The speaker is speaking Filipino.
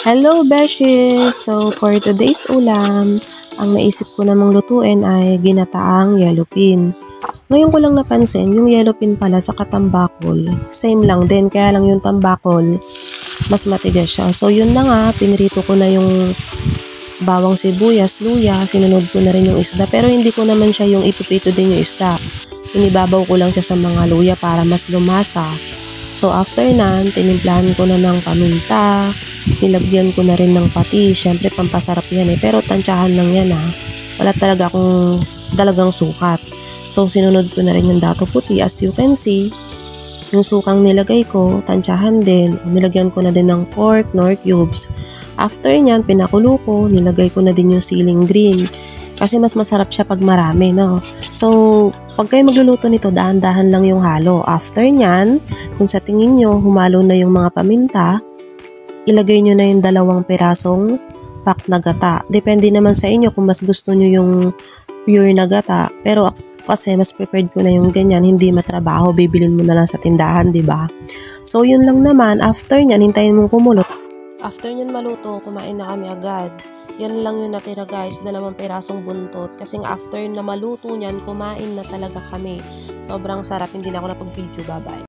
Hello, Beshi! So, for today's ulam, ang naisip ko namang lutuin ay ginataang yellow pin. Ngayon ko lang napansin, yung yellow pin pala sa katambakol, same lang din, kaya lang yung tambakol, mas matigas siya. So, yun na nga, pinrito ko na yung bawang sibuyas, luya, sinunod ko na rin yung isda, pero hindi ko naman siya yung ipiprito din yung isda. Inibabaw ko lang siya sa mga luya para mas lumasa. So, after nan, tinimplahan ko na ng paminta, nilagyan ko na rin ng patis. Syempre, pampasarap yan eh. Pero, tansyahan lang yan ah. Wala talaga akong dalagang sukat. So, sinunod ko na rin yung dato puti. As you can see, yung sukang nilagay ko, tansyahan din. Nilagyan ko na din ng pork nor cubes. After nyan, pinakulo ko, nilagay ko na din yung siling green. Kasi mas masarap siya pag marami, no? So, pag kayo magluluto nito, dahan-dahan lang yung halo. After nyan, kung sa tingin nyo, humalo na yung mga paminta, ilagay nyo na yung 2 pirasong pack na gata. Depende naman sa inyo kung mas gusto nyo yung pure na gata. Pero ako kasi mas prepared ko na yung ganyan, hindi matrabaho, bibilin mo na lang sa tindahan, di ba? So, yun lang naman. After nyan, hintayin mong kumulot. After nyan maluto, kumain na kami agad. Yan lang yung natira guys, 2 pirasong buntot. Kasing after na maluto nyan, kumain na talaga kami. Sobrang sarap, hindi na ako napag-video. Bye-bye.